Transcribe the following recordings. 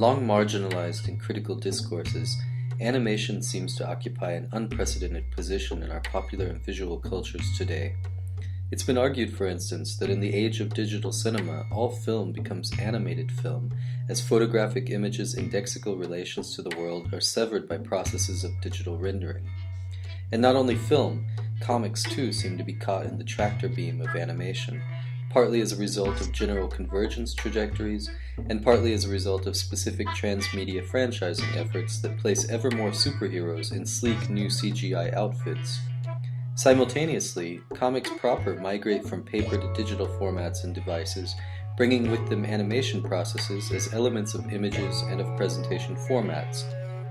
Long marginalized in critical discourses, animation seems to occupy an unprecedented position in our popular and visual cultures today. It's been argued, for instance, that in the age of digital cinema, all film becomes animated film, as photographic images' indexical relations to the world are severed by processes of digital rendering. And not only film, comics too seem to be caught in the tractor beam of animation, partly as a result of general convergence trajectories, and partly as a result of specific transmedia franchising efforts that place ever more superheroes in sleek new CGI outfits. Simultaneously, comics proper migrate from paper to digital formats and devices, bringing with them animation processes as elements of images and of presentation formats,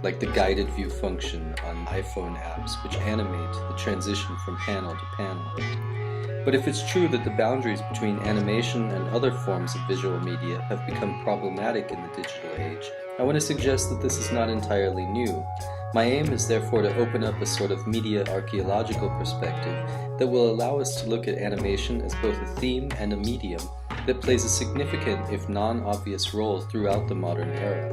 like the guided view function on iPhone apps, which animate the transition from panel to panel. But if it's true that the boundaries between animation and other forms of visual media have become problematic in the digital age, I want to suggest that this is not entirely new. My aim is therefore to open up a sort of media archaeological perspective that will allow us to look at animation as both a theme and a medium that plays a significant, if non-obvious, role throughout the modern era.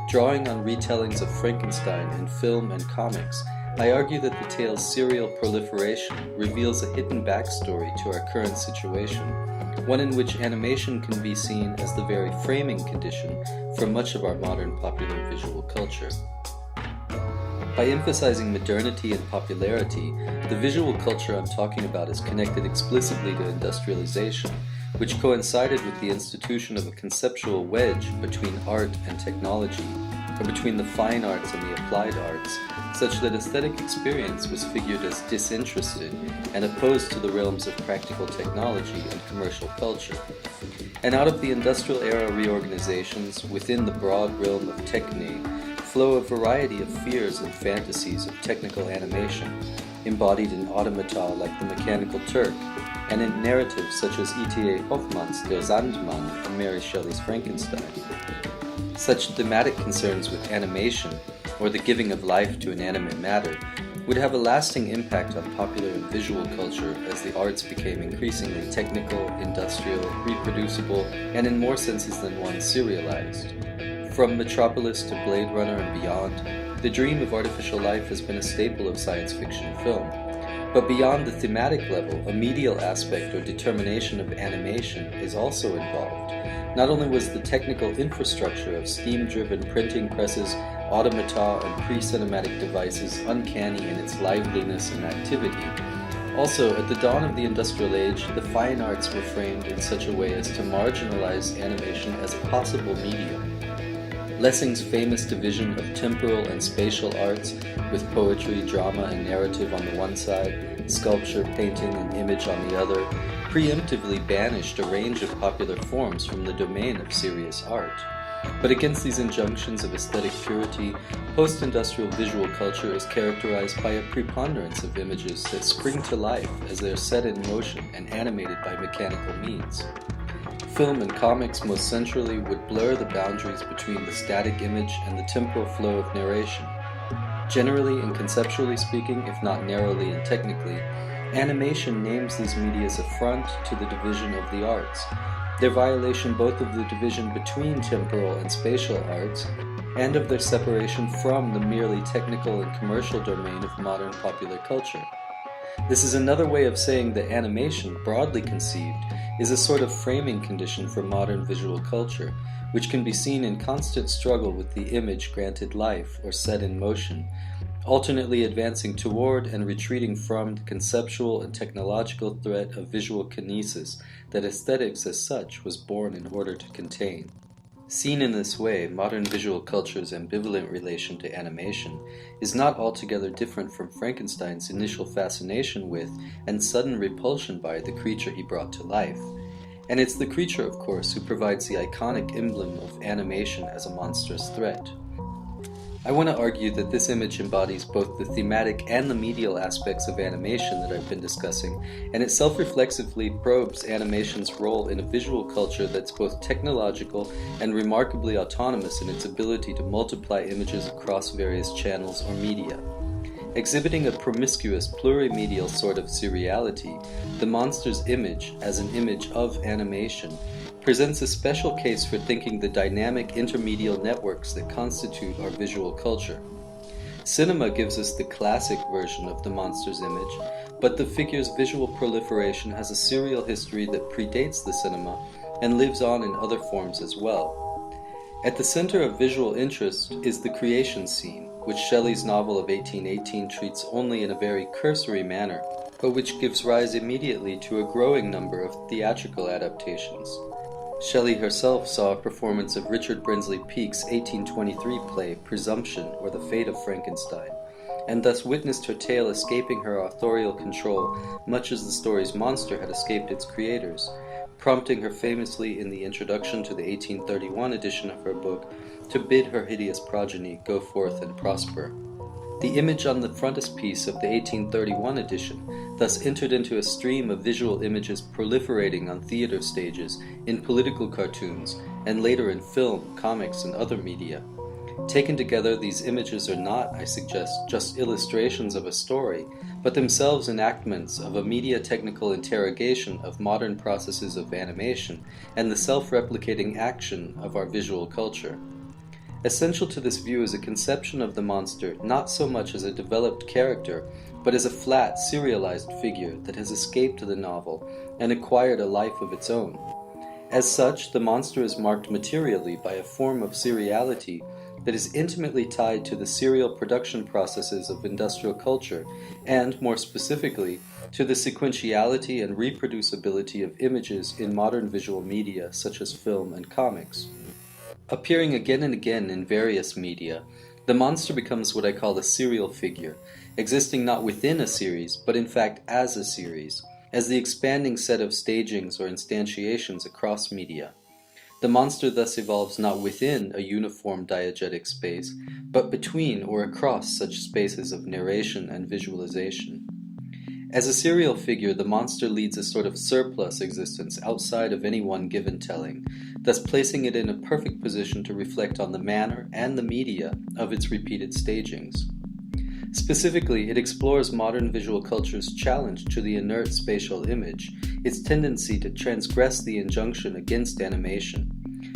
Drawing on retellings of Frankenstein in film and comics, I argue that the tale's serial proliferation reveals a hidden backstory to our current situation, one in which animation can be seen as the very framing condition for much of our modern popular visual culture. By emphasizing modernity and popularity, the visual culture I'm talking about is connected explicitly to industrialization, which coincided with the institution of a conceptual wedge between art and technology, or between the fine arts and the applied arts, such that aesthetic experience was figured as disinterested and opposed to the realms of practical technology and commercial culture. And out of the industrial era reorganizations within the broad realm of techne flow a variety of fears and fantasies of technical animation, embodied in automata like the Mechanical Turk, and in narratives such as E.T.A. Hoffmann's Der Sandmann and Mary Shelley's Frankenstein. Such thematic concerns with animation, or the giving of life to inanimate matter, would have a lasting impact on popular and visual culture as the arts became increasingly technical, industrial, reproducible, and in more senses than one, serialized. From Metropolis to Blade Runner and beyond, the dream of artificial life has been a staple of science fiction film. But beyond the thematic level, a medial aspect or determination of animation is also involved. Not only was the technical infrastructure of steam-driven printing presses, automata, and pre-cinematic devices uncanny in its liveliness and activity, also, at the dawn of the industrial age, the fine arts were framed in such a way as to marginalize animation as a possible medium. Lessing's famous division of temporal and spatial arts, with poetry, drama, and narrative on the one side, sculpture, painting, and image on the other, preemptively banished a range of popular forms from the domain of serious art. But against these injunctions of aesthetic purity, post-industrial visual culture is characterized by a preponderance of images that spring to life as they are set in motion and animated by mechanical means. Film and comics most centrally would blur the boundaries between the static image and the temporal flow of narration. Generally and conceptually speaking, if not narrowly and technically, animation names these media as a front to the division of the arts, their violation both of the division between temporal and spatial arts, and of their separation from the merely technical and commercial domain of modern popular culture. This is another way of saying that animation, broadly conceived, is a sort of framing condition for modern visual culture, which can be seen in constant struggle with the image granted life or set in motion, alternately advancing toward and retreating from the conceptual and technological threat of visual kinesis that aesthetics as such was born in order to contain. Seen in this way, modern visual culture's ambivalent relation to animation is not altogether different from Frankenstein's initial fascination with and sudden repulsion by the creature he brought to life. And it's the creature, of course, who provides the iconic emblem of animation as a monstrous threat. I want to argue that this image embodies both the thematic and the medial aspects of animation that I've been discussing, and it self-reflexively probes animation's role in a visual culture that's both technological and remarkably autonomous in its ability to multiply images across various channels or media. Exhibiting a promiscuous, plurimedial sort of seriality, the monster's image, as an image of animation, presents a special case for thinking the dynamic intermedial networks that constitute our visual culture. Cinema gives us the classic version of the monster's image, but the figure's visual proliferation has a serial history that predates the cinema and lives on in other forms as well. At the center of visual interest is the creation scene, which Shelley's novel of 1818 treats only in a very cursory manner, but which gives rise immediately to a growing number of theatrical adaptations. Shelley herself saw a performance of Richard Brinsley Peake's 1823 play Presumption, or The Fate of Frankenstein, and thus witnessed her tale escaping her authorial control much as the story's monster had escaped its creators, prompting her famously in the introduction to the 1831 edition of her book to bid her hideous progeny go forth and prosper. The image on the frontispiece of the 1831 edition thus entered into a stream of visual images proliferating on theater stages, in political cartoons, and later in film, comics, and other media. Taken together, these images are not, I suggest, just illustrations of a story, but themselves enactments of a media-technical interrogation of modern processes of animation and the self-replicating action of our visual culture. Essential to this view is a conception of the monster not so much as a developed character, but as a flat, serialized figure that has escaped the novel and acquired a life of its own. As such, the monster is marked materially by a form of seriality that is intimately tied to the serial production processes of industrial culture, and, more specifically, to the sequentiality and reproducibility of images in modern visual media such as film and comics. Appearing again and again in various media, the monster becomes what I call a serial figure, existing not within a series, but in fact as a series, as the expanding set of stagings or instantiations across media. The monster thus evolves not within a uniform diegetic space, but between or across such spaces of narration and visualization. As a serial figure, the monster leads a sort of surplus existence outside of any one given telling, thus placing it in a perfect position to reflect on the manner and the media of its repeated stagings. Specifically, it explores modern visual culture's challenge to the inert spatial image, its tendency to transgress the injunction against animation.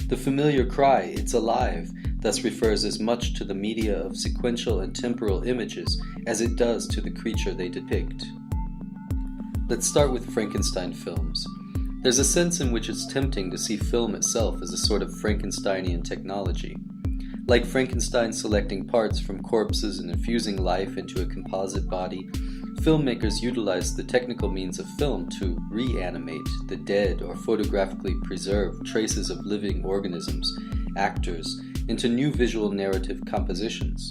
The familiar cry, "It's alive," thus refers as much to the media of sequential and temporal images as it does to the creature they depict. Let's start with Frankenstein films. There's a sense in which it's tempting to see film itself as a sort of Frankensteinian technology. Like Frankenstein selecting parts from corpses and infusing life into a composite body, filmmakers utilize the technical means of film to reanimate the dead or photographically preserve traces of living organisms, actors, into new visual narrative compositions.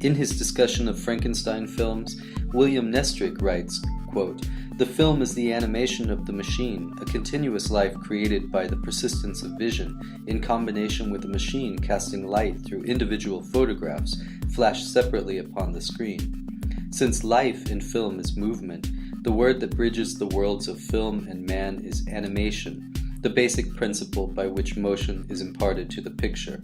In his discussion of Frankenstein films, William Nestrick writes, quote, "The film is the animation of the machine, a continuous life created by the persistence of vision, in combination with the machine casting light through individual photographs flashed separately upon the screen. Since life in film is movement, the word that bridges the worlds of film and man is animation, the basic principle by which motion is imparted to the picture."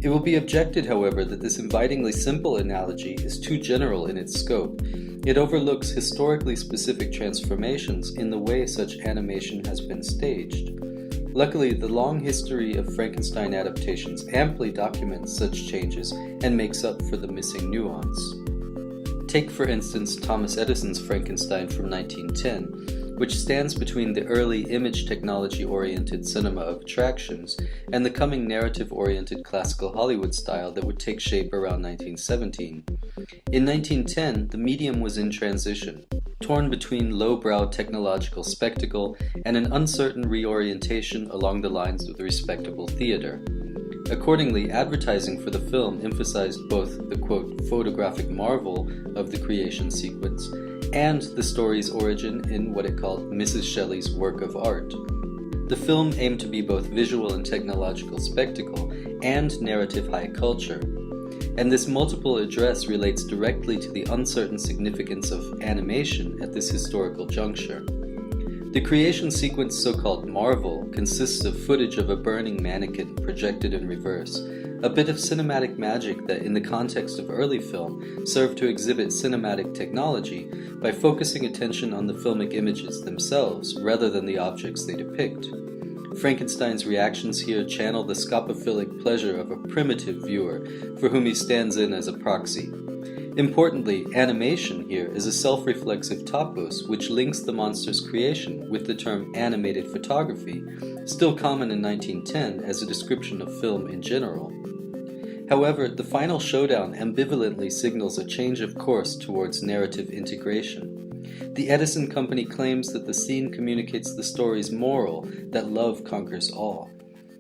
It will be objected, however, that this invitingly simple analogy is too general in its scope. It overlooks historically specific transformations in the way such animation has been staged. Luckily, the long history of Frankenstein adaptations amply documents such changes and makes up for the missing nuance. Take, for instance, Thomas Edison's Frankenstein from 1910, which stands between the early image technology-oriented cinema of attractions and the coming narrative-oriented classical Hollywood style that would take shape around 1917. In 1910, the medium was in transition, torn between lowbrow technological spectacle and an uncertain reorientation along the lines of the respectable theater. Accordingly, advertising for the film emphasized both the, quote, photographic marvel of the creation sequence and the story's origin in what it called Mrs. Shelley's work of art. The film aimed to be both visual and technological spectacle and narrative high culture, and this multiple address relates directly to the uncertain significance of animation at this historical juncture. The creation sequence, so-called Marvel, consists of footage of a burning mannequin projected in reverse, a bit of cinematic magic that, in the context of early film, served to exhibit cinematic technology by focusing attention on the filmic images themselves rather than the objects they depict. Frankenstein's reactions here channel the scopophilic pleasure of a primitive viewer, for whom he stands in as a proxy. Importantly, animation here is a self-reflexive topos which links the monster's creation with the term animated photography, still common in 1910 as a description of film in general. However, the final showdown ambivalently signals a change of course towards narrative integration. The Edison Company claims that the scene communicates the story's moral, that love conquers all.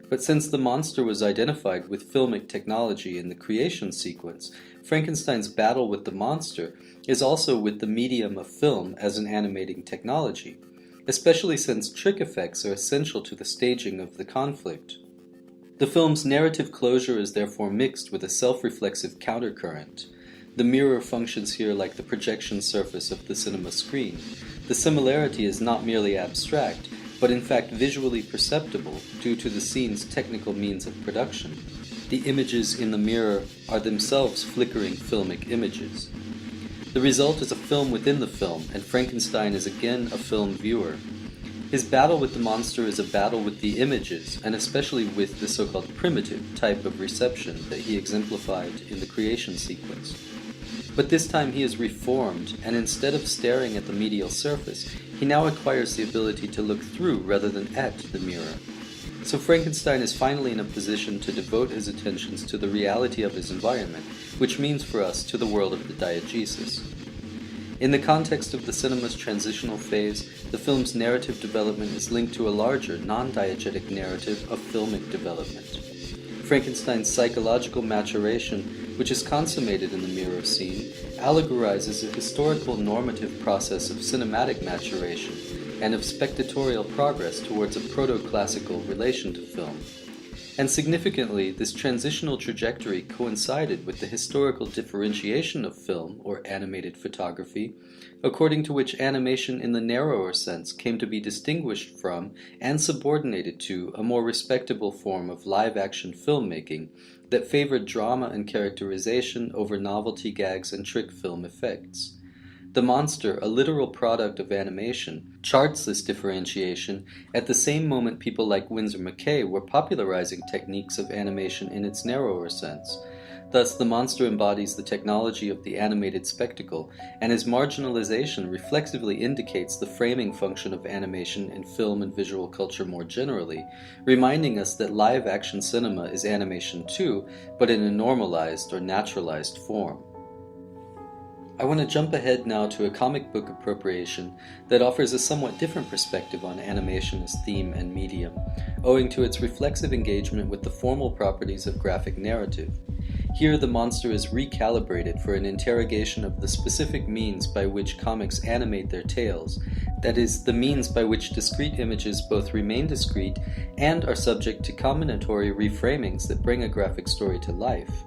But since the monster was identified with filmic technology in the creation sequence, Frankenstein's battle with the monster is also with the medium of film as an animating technology, especially since trick effects are essential to the staging of the conflict. The film's narrative closure is therefore mixed with a self-reflexive countercurrent. The mirror functions here like the projection surface of the cinema screen. The similarity is not merely abstract, but in fact visually perceptible due to the scene's technical means of production. The images in the mirror are themselves flickering filmic images. The result is a film within the film, and Frankenstein is again a film viewer. His battle with the monster is a battle with the images, and especially with the so-called primitive type of reception that he exemplified in the creation sequence. But this time he is reformed, and instead of staring at the medial surface, he now acquires the ability to look through rather than at the mirror. So Frankenstein is finally in a position to devote his attentions to the reality of his environment, which means for us to the world of the diegesis. In the context of the cinema's transitional phase, the film's narrative development is linked to a larger, non-diegetic narrative of filmic development. Frankenstein's psychological maturation, which is consummated in the mirror scene, allegorizes a historical normative process of cinematic maturation and of spectatorial progress towards a proto-classical relation to film. And significantly, this transitional trajectory coincided with the historical differentiation of film, or animated photography, according to which animation in the narrower sense came to be distinguished from and subordinated to a more respectable form of live-action filmmaking that favored drama and characterization over novelty gags and trick film effects. The monster, a literal product of animation, charts this differentiation at the same moment people like Winsor McCay were popularizing techniques of animation in its narrower sense. Thus, the monster embodies the technology of the animated spectacle, and his marginalization reflexively indicates the framing function of animation in film and visual culture more generally, reminding us that live-action cinema is animation too, but in a normalized or naturalized form. I want to jump ahead now to a comic book appropriation that offers a somewhat different perspective on animation as theme and medium, owing to its reflexive engagement with the formal properties of graphic narrative. Here the monster is recalibrated for an interrogation of the specific means by which comics animate their tales, that is, the means by which discrete images both remain discrete and are subject to combinatory reframings that bring a graphic story to life.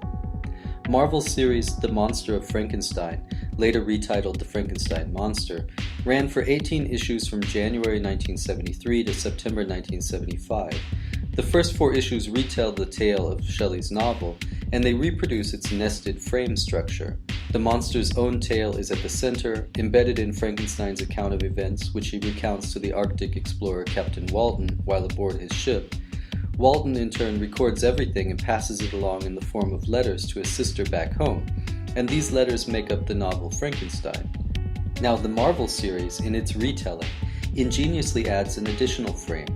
Marvel's series The Monster of Frankenstein, later retitled The Frankenstein Monster, ran for 18 issues from January 1973 to September 1975. The first 4 issues retell the tale of Shelley's novel, and they reproduce its nested frame structure. The monster's own tale is at the center, embedded in Frankenstein's account of events, which he recounts to the Arctic explorer Captain Walton while aboard his ship. Walton in turn records everything and passes it along in the form of letters to his sister back home, and these letters make up the novel Frankenstein. Now the Marvel series, in its retelling, ingeniously adds an additional frame.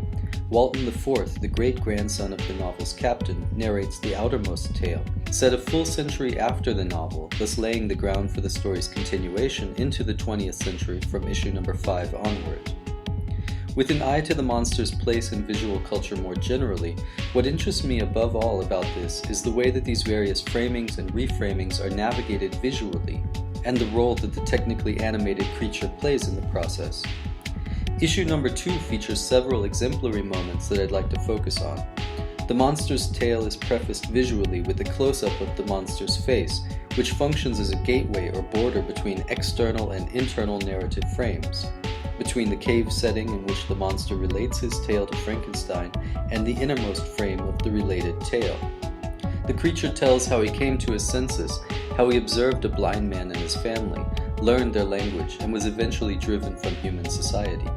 Walton IV, the great-grandson of the novel's captain, narrates the outermost tale, set a full century after the novel, thus laying the ground for the story's continuation into the 20th century from issue number 5 onward. With an eye to the monster's place in visual culture more generally, what interests me above all about this is the way that these various framings and reframings are navigated visually, and the role that the technically animated creature plays in the process. Issue number 2 features several exemplary moments that I'd like to focus on. The monster's tale is prefaced visually with a close-up of the monster's face, which functions as a gateway or border between external and internal narrative frames, between the cave setting in which the monster relates his tale to Frankenstein and the innermost frame of the related tale. The creature tells how he came to his senses, how he observed a blind man and his family, learned their language, and was eventually driven from human society.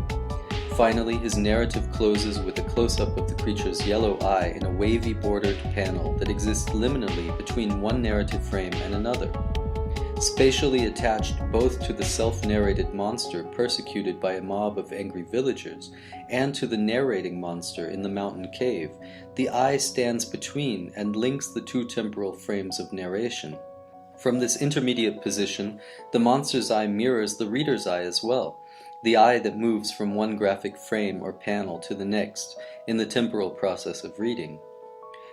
Finally, his narrative closes with a close-up of the creature's yellow eye in a wavy bordered panel that exists liminally between one narrative frame and another. Spatially attached both to the self-narrated monster persecuted by a mob of angry villagers and to the narrating monster in the mountain cave, the eye stands between and links the two temporal frames of narration. From this intermediate position, the monster's eye mirrors the reader's eye as well, the eye that moves from one graphic frame or panel to the next in the temporal process of reading.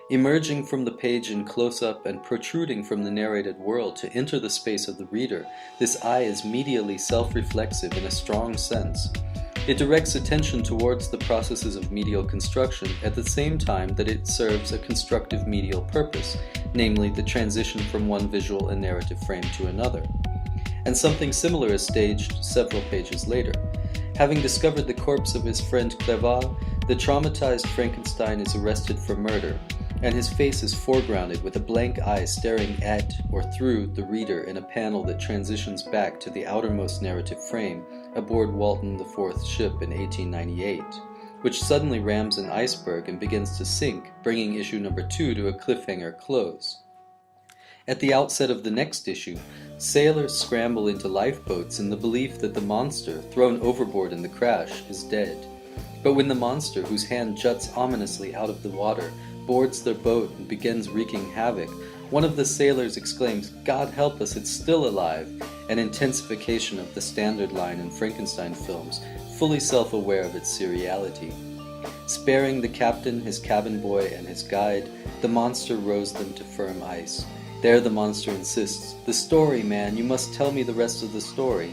Emerging from the page in close-up and protruding from the narrated world to enter the space of the reader, this eye is medially self-reflexive in a strong sense. It directs attention towards the processes of medial construction at the same time that it serves a constructive medial purpose, namely the transition from one visual and narrative frame to another. And something similar is staged several pages later. Having discovered the corpse of his friend Clerval, the traumatized Frankenstein is arrested for murder, and his face is foregrounded with a blank eye staring at or through the reader in a panel that transitions back to the outermost narrative frame aboard Walton IV's ship in 1898, which suddenly rams an iceberg and begins to sink, bringing issue number 2 to a cliffhanger close. At the outset of the next issue, sailors scramble into lifeboats in the belief that the monster, thrown overboard in the crash, is dead. But when the monster, whose hand juts ominously out of the water, boards their boat and begins wreaking havoc, one of the sailors exclaims, "God help us, it's still alive," an intensification of the standard line in Frankenstein films, fully self-aware of its seriality. Sparing the captain, his cabin boy, and his guide, the monster rows them to firm ice. There the monster insists, "The story, man, you must tell me the rest of the story."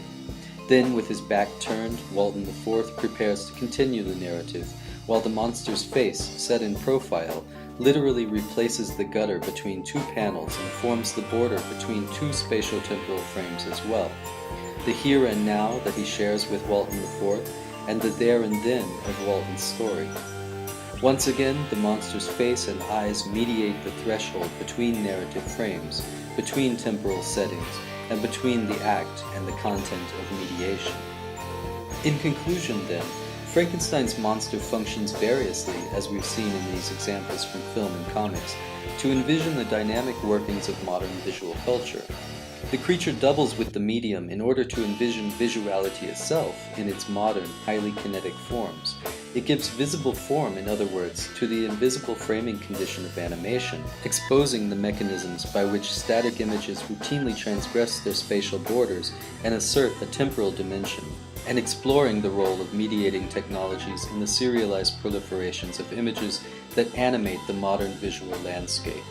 Then, with his back turned, Walton IV prepares to continue the narrative, while the monster's face, set in profile, literally replaces the gutter between two panels and forms the border between two spatial-temporal frames as well. The here and now that he shares with Walton IV, and the there and then of Walton's story. Once again, the monster's face and eyes mediate the threshold between narrative frames, between temporal settings, and between the act and the content of mediation. In conclusion, then, Frankenstein's monster functions variously, as we've seen in these examples from film and comics, to envision the dynamic workings of modern visual culture. The creature doubles with the medium in order to envision visuality itself in its modern, highly kinetic forms. It gives visible form, in other words, to the invisible framing condition of animation, exposing the mechanisms by which static images routinely transgress their spatial borders and assert a temporal dimension, and exploring the role of mediating technologies in the serialized proliferations of images that animate the modern visual landscape.